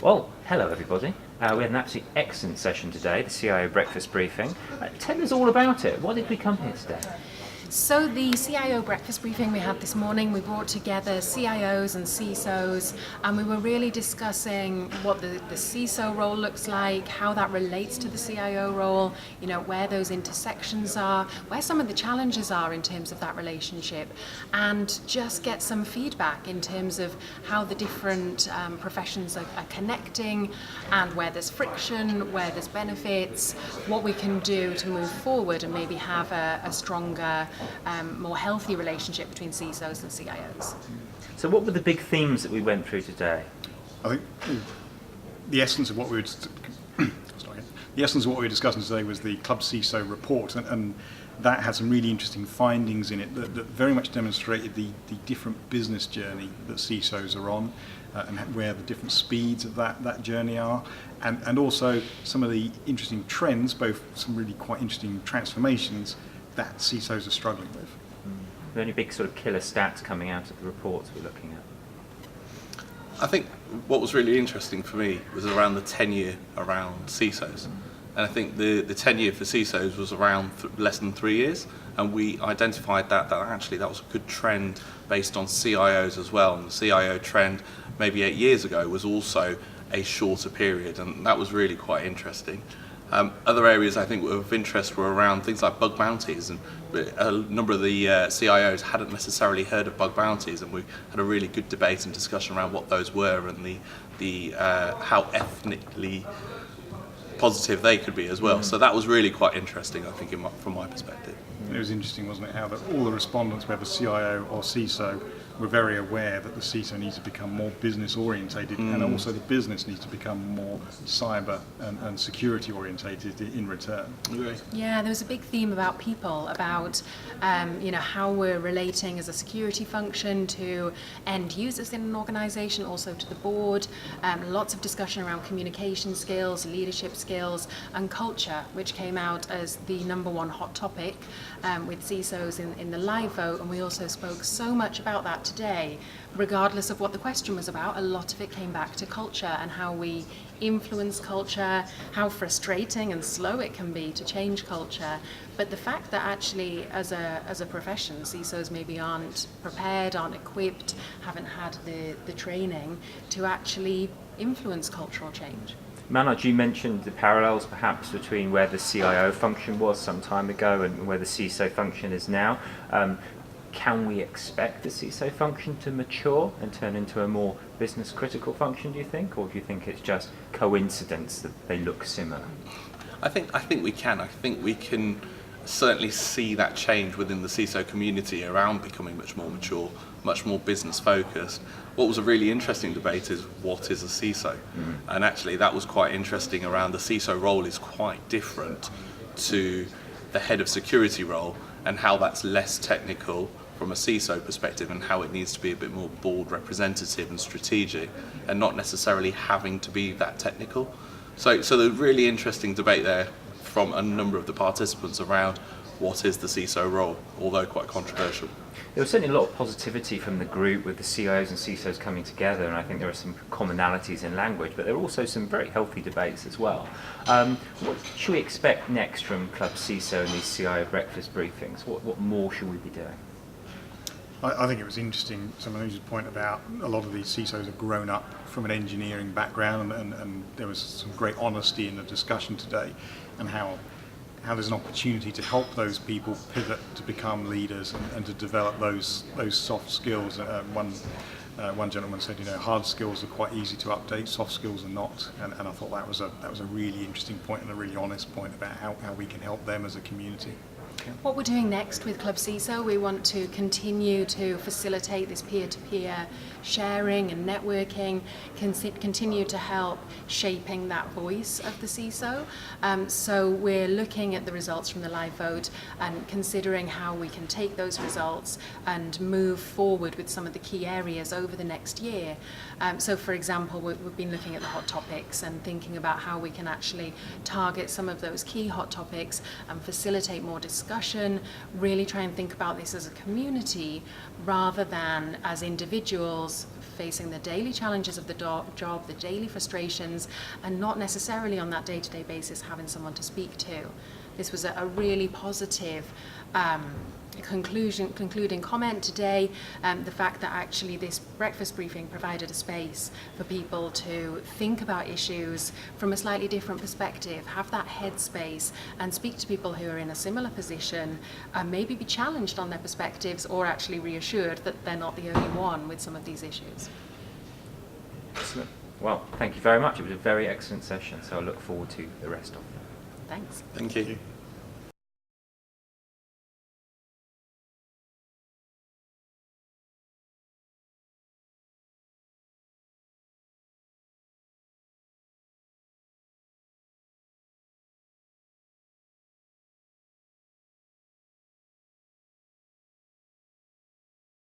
Well, hello everybody. We had an absolutely excellent session today, the CIO Breakfast Briefing. Tell us all about it. Why did we come here today? So the CIO Breakfast Briefing we had this morning, we brought together CIOs and CISOs, and we were really discussing what the CISO role looks like, how that relates to the CIO role, where those intersections are, where some of the challenges are in terms of that relationship, and just get some feedback in terms of how the different professions are connecting, and where there's friction, where there's benefits, what we can do to move forward and maybe have a stronger, more healthy relationship between CISOs and CIOs. So what were the big themes that we went through today? I think the essence of what we were discussing today was the ClubCISO report, and that had some really interesting findings in it that very much demonstrated the different business journey that CISOs are on, and where the different speeds of that journey are, and also some of the interesting trends, both some really quite interesting transformations that CISOs are struggling with. Are there any big sort of killer stats coming out of the reports we're looking at? I think what was really interesting for me was around the tenure around CISOs. And I think the tenure for CISOs was around less than 3 years, and we identified that actually that was a good trend based on CIOs as well. And the CIO trend maybe 8 years ago was also a shorter period, and that was really quite interesting. Other areas I think of interest were around things like bug bounties, and a number of the CIOs hadn't necessarily heard of bug bounties, and we had a really good debate and discussion around what those were and the how ethnically positive they could be as well. So that was really quite interesting, I think, from my perspective. It was interesting, wasn't it, how that all the respondents, whether CIO or CISO, were very aware that the CISO needs to become more business orientated, and also the business needs to become more cyber and security orientated in return. Yeah, there was a big theme about people, about how we're relating as a security function to end users in an organisation, also to the board. Lots of discussion around communication skills, leadership skills, and culture, which came out as the #1 hot topic with CISOs in the live vote. And we also spoke so much about that today. Regardless of what the question was about, a lot of it came back to culture and how we influence culture, how frustrating and slow it can be to change culture. But the fact that actually as a profession, CISOs maybe aren't prepared, aren't equipped, haven't had the training to actually influence cultural change. Manoj, you mentioned the parallels perhaps between where the CIO function was some time ago and where the CISO function is now. Can we expect the CISO function to mature and turn into a more business critical function, do you think? Or do you think it's just coincidence that they look similar? I think we can. I think we can certainly see that change within the CISO community around becoming much more mature, much more business focused. What was a really interesting debate is what is a CISO? And actually that was quite interesting around the CISO role is quite different to the head of security role, and how that's less technical from a CISO perspective, and how it needs to be a bit more board representative and strategic, and not necessarily having to be that technical. So there's a really interesting debate there from a number of the participants around what is the CISO role, although quite controversial. There was certainly a lot of positivity from the group with the CIOs and CISOs coming together, and I think there are some commonalities in language, but there are also some very healthy debates as well. What should we expect next from ClubCISO and these CIO breakfast briefings? What more should we be doing? I think it was interesting, Manoj's point about a lot of these CISOs have grown up from an engineering background, and there was some great honesty in the discussion today, and how there's an opportunity to help those people pivot to become leaders and to develop those soft skills. One gentleman said, hard skills are quite easy to update, soft skills are not, and I thought that was a really interesting point and a really honest point about how we can help them as a community. What we're doing next with ClubCISO, we want to continue to facilitate this peer-to-peer sharing and networking, continue to help shaping that voice of the CISO. So we're looking at the results from the live vote and considering how we can take those results and move forward with some of the key areas over the next year. So for example, we've been looking at the hot topics and thinking about how we can actually target some of those key hot topics and facilitate more discussion discussion, really try and think about this as a community rather than as individuals facing the daily challenges of the job, the daily frustrations, and not necessarily on that day-to-day basis having someone to speak to. This was a really positive concluding comment today, the fact that actually this breakfast briefing provided a space for people to think about issues from a slightly different perspective, have that headspace and speak to people who are in a similar position and maybe be challenged on their perspectives or actually reassured that they're not the only one with some of these issues. Excellent. Well, thank you very much. It was a very excellent session, so I look forward to the rest of it. Thanks. Thank you.